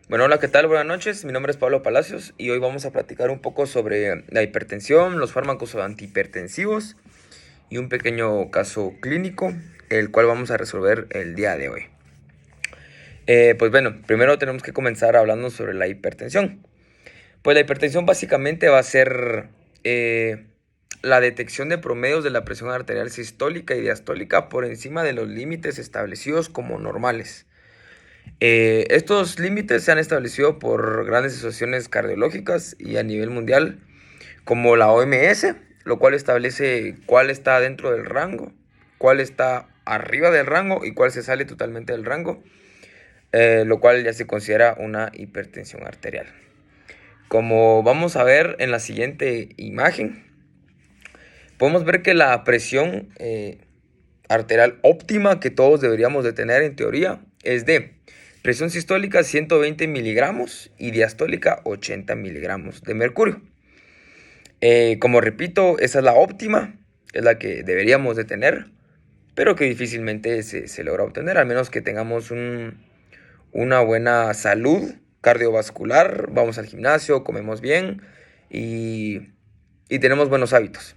Bueno, hola, ¿qué tal? Buenas noches. Mi nombre es Pablo Palacios y hoy vamos a platicar un poco sobre la hipertensión, los fármacos antihipertensivos y un pequeño caso clínico, el cual vamos a resolver el día de hoy. Pues bueno, primero tenemos que comenzar hablando sobre la hipertensión. Pues la hipertensión básicamente va a ser la detección de promedios de la presión arterial sistólica y diastólica por encima de los límites establecidos como normales. Estos límites se han establecido por grandes asociaciones cardiológicas y a nivel mundial, como la OMS, lo cual establece cuál está dentro del rango, cuál está arriba del rango y cuál se sale totalmente del rango, lo cual ya se considera una hipertensión arterial. Como vamos a ver en la siguiente imagen, podemos ver que la presión arterial óptima que todos deberíamos de tener en teoría es de presión sistólica 120 miligramos y diastólica 80 miligramos de mercurio. Como repito, esa es la óptima, es la que deberíamos de tener, pero que difícilmente se logra obtener, al menos que tengamos una buena salud cardiovascular, vamos al gimnasio, comemos bien y tenemos buenos hábitos.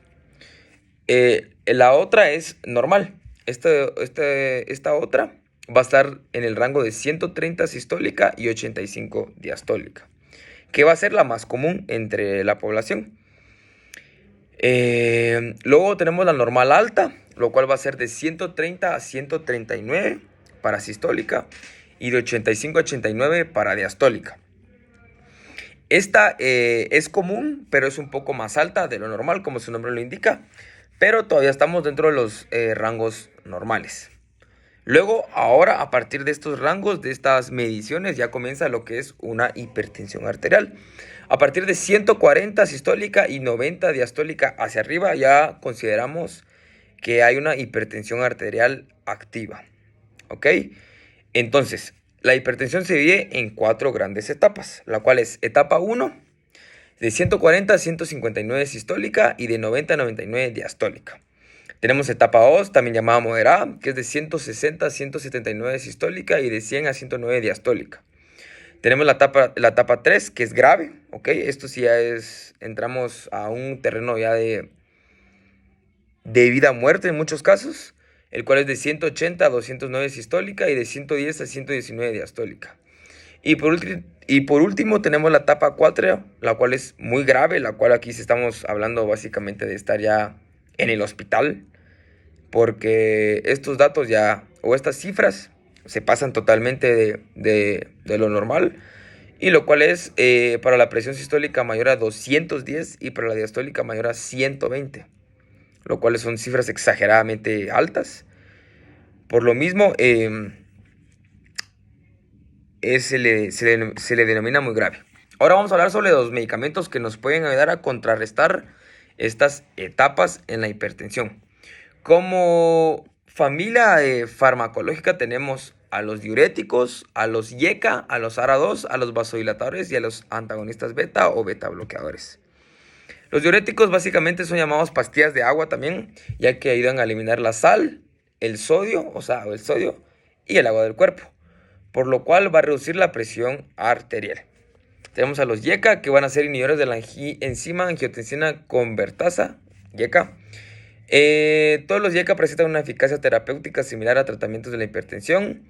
La otra es normal. Esta otra va a estar en el rango de 130 sistólica y 85 diastólica, que va a ser la más común entre la población. Luego tenemos la normal alta, lo cual va a ser de 130 a 139 para sistólica y de 85 a 89 para diastólica. Esta es común, pero es un poco más alta de lo normal, como su nombre lo indica, pero todavía estamos dentro de los rangos normales. Luego, ahora, a partir de estos rangos, de estas mediciones, ya comienza lo que es una hipertensión arterial. A partir de 140 sistólica y 90 diastólica hacia arriba, ya consideramos que hay una hipertensión arterial activa. ¿Ok? Entonces, la hipertensión se divide en 4 grandes etapas, la cual es etapa 1, de 140 a 159 sistólica y de 90 a 99 diastólica. Tenemos etapa 2, también llamada moderada, que es de 160 a 179 sistólica y de 100 a 109 diastólica. Tenemos la etapa 3, que es grave, ¿ok? Esto sí ya entramos a un terreno ya de vida o muerte en muchos casos, el cual es de 180 a 209 sistólica y de 110 a 119 diastólica. Y por último tenemos la etapa 4, la cual es muy grave, la cual aquí sí estamos hablando básicamente de estar ya en el hospital, porque estos datos ya, o estas cifras, se pasan totalmente de lo normal, y lo cual es para la presión sistólica mayor a 210 y para la diastólica mayor a 120, lo cual son cifras exageradamente altas. Por lo mismo, se le denomina muy grave. Ahora vamos a hablar sobre los medicamentos que nos pueden ayudar a contrarrestar estas etapas en la hipertensión. Como familia farmacológica tenemos a los diuréticos, a los YECA, a los ARA2, a los vasodilatadores y a los antagonistas beta o beta bloqueadores. Los diuréticos básicamente son llamados pastillas de agua también, ya que ayudan a eliminar la sal, el sodio, el sodio y el agua del cuerpo, por lo cual va a reducir la presión arterial. Tenemos a los YECA, que van a ser inhibidores de la enzima angiotensina convertasa, YECA. Todos los YECA presentan una eficacia terapéutica similar a tratamientos de la hipertensión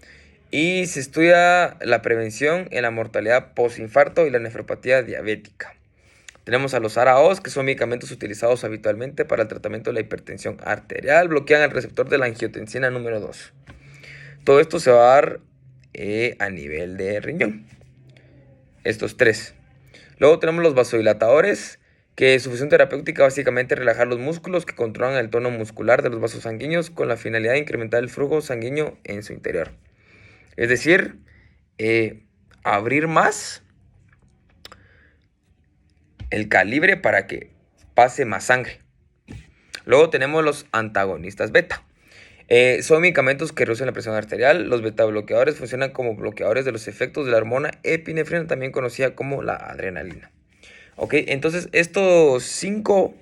y se estudia la prevención en la mortalidad postinfarto y la nefropatía diabética. Tenemos a los ARAOs, que son medicamentos utilizados habitualmente para el tratamiento de la hipertensión arterial, bloquean el receptor de la angiotensina número 2. Todo esto se va a dar a nivel de riñón. Estos 3. Luego tenemos los vasodilatadores, que su función terapéutica básicamente es relajar los músculos que controlan el tono muscular de los vasos sanguíneos con la finalidad de incrementar el flujo sanguíneo en su interior. Es decir, abrir más el calibre para que pase más sangre. Luego tenemos los antagonistas beta. Son medicamentos que reducen la presión arterial. Los beta bloqueadores funcionan como bloqueadores de los efectos de la hormona epinefrina, también conocida como la adrenalina. Ok, entonces estos 5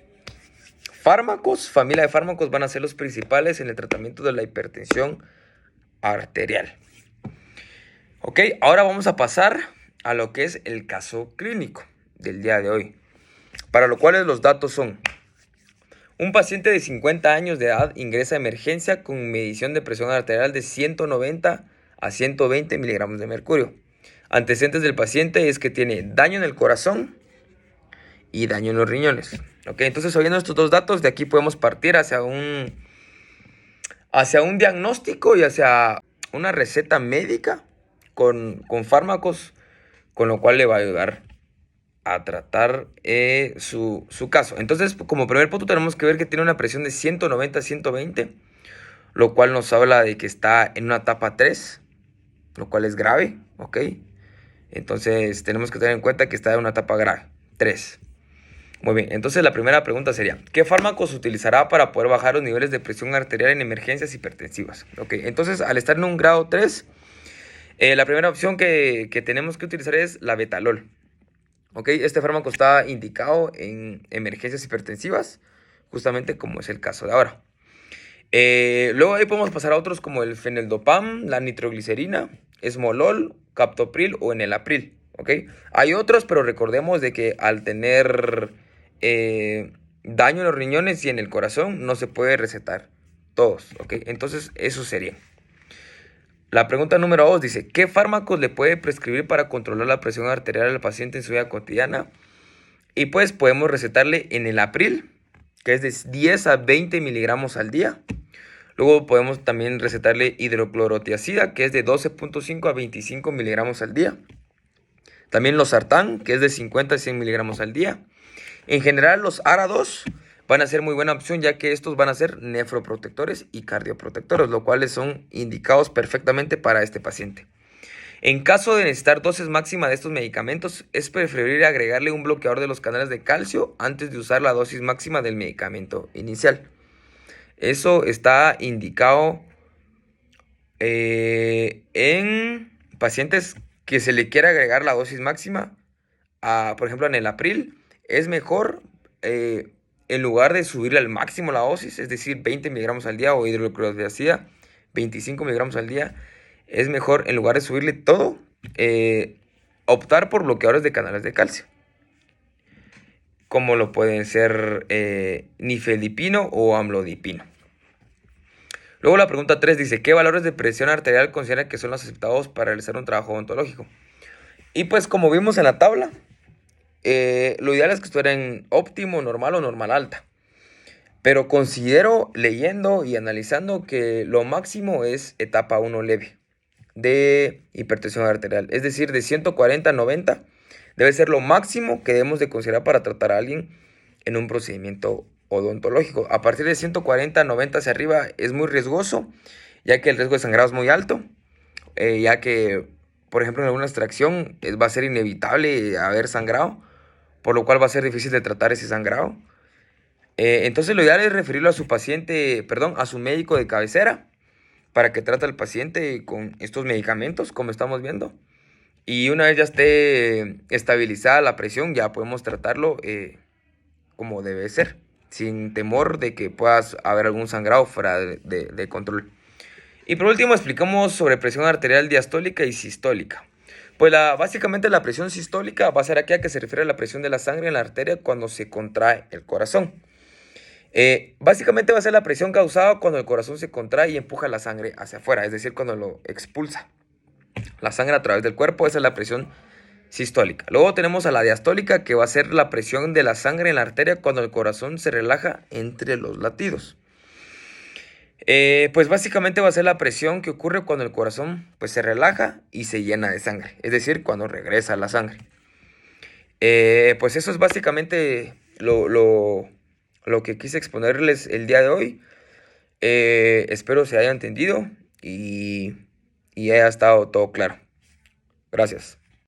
fármacos, familia de fármacos, van a ser los principales en el tratamiento de la hipertensión arterial. Ok, ahora vamos a pasar a lo que es el caso clínico del día de hoy, para lo cual los datos son: un paciente de 50 años de edad ingresa a emergencia con medición de presión arterial de 190 a 120 miligramos de mercurio. Antecedentes del paciente es que tiene daño en el corazón y daño en los riñones. Ok, entonces, oyendo estos dos datos, de aquí podemos partir hacia un diagnóstico y hacia una receta médica con fármacos, con lo cual le va a ayudar a tratar su caso. Entonces, como primer punto, tenemos que ver que tiene una presión de 190 a 120, lo cual nos habla de que está en una etapa 3, lo cual es grave, ¿ok? Entonces, tenemos que tener en cuenta que está en una etapa grave, 3. Muy bien, entonces la primera pregunta sería: ¿qué fármacos se utilizará para poder bajar los niveles de presión arterial en emergencias hipertensivas? Ok, entonces, al estar en un grado 3, la primera opción que tenemos que utilizar es la betalol. Ok, este fármaco está indicado en emergencias hipertensivas, justamente como es el caso de ahora. Luego ahí podemos pasar a otros como el feneldopam, la nitroglicerina, esmolol, captopril o enalapril. ¿Ok? Hay otros, pero recordemos de que al tener daño en los riñones y en el corazón, no se puede recetar todos. ¿Ok? Entonces, eso sería. La pregunta número 2 dice: ¿qué fármacos le puede prescribir para controlar la presión arterial al paciente en su vida cotidiana? Y pues podemos recetarle enalapril, que es de 10 a 20 miligramos al día. Luego podemos también recetarle hidroclorotiazida, que es de 12.5 a 25 miligramos al día. También losartán, que es de 50 a 100 miligramos al día. En general, los ARA2 van a ser muy buena opción, ya que estos van a ser nefroprotectores y cardioprotectores, los cuales son indicados perfectamente para este paciente. En caso de necesitar dosis máxima de estos medicamentos, es preferible agregarle un bloqueador de los canales de calcio antes de usar la dosis máxima del medicamento inicial. Eso está indicado en pacientes que se le quiera agregar la dosis máxima. Por ejemplo, en el enalapril es mejor, en lugar de subirle al máximo la dosis, es decir, 20 miligramos al día, o hidroclorotiazida, 25 miligramos al día, es mejor, en lugar de subirle todo, optar por bloqueadores de canales de calcio, como lo pueden ser nifedipino o amlodipino. Luego la pregunta 3 dice: ¿qué valores de presión arterial considera que son los aceptados para realizar un trabajo odontológico? Y pues, como vimos en la tabla, lo ideal es que estuvieran óptimo, normal o normal alta. Pero considero, leyendo y analizando, que lo máximo es etapa 1 leve de hipertensión arterial. Es decir, de 140 a 90 debe ser lo máximo que debemos de considerar para tratar a alguien en un procedimiento odontológico. A partir de 140 a 90 hacia arriba es muy riesgoso, ya que el riesgo de sangrado es muy alto, ya que, por ejemplo, en alguna extracción va a ser inevitable haber sangrado, por lo cual va a ser difícil de tratar ese sangrado. Entonces lo ideal es referirlo a su paciente, perdón, a su médico de cabecera, para que trate al paciente con estos medicamentos, como estamos viendo. Y una vez ya esté estabilizada la presión, ya podemos tratarlo como debe ser, sin temor de que puedas haber algún sangrado fuera de control. Y por último, explicamos sobre presión arterial diastólica y sistólica. Pues básicamente la presión sistólica va a ser aquella que se refiere a la presión de la sangre en la arteria cuando se contrae el corazón. Básicamente va a ser la presión causada cuando el corazón se contrae y empuja la sangre hacia afuera, es decir, cuando lo expulsa la sangre a través del cuerpo. Esa es la presión sistólica. Luego tenemos a la diastólica, que va a ser la presión de la sangre en la arteria cuando el corazón se relaja entre los latidos. Pues básicamente va a ser la presión que ocurre cuando el corazón pues se relaja y se llena de sangre, es decir, cuando regresa la sangre. Pues eso es básicamente lo que quise exponerles el día de hoy. Espero se haya entendido y haya estado todo claro. Gracias.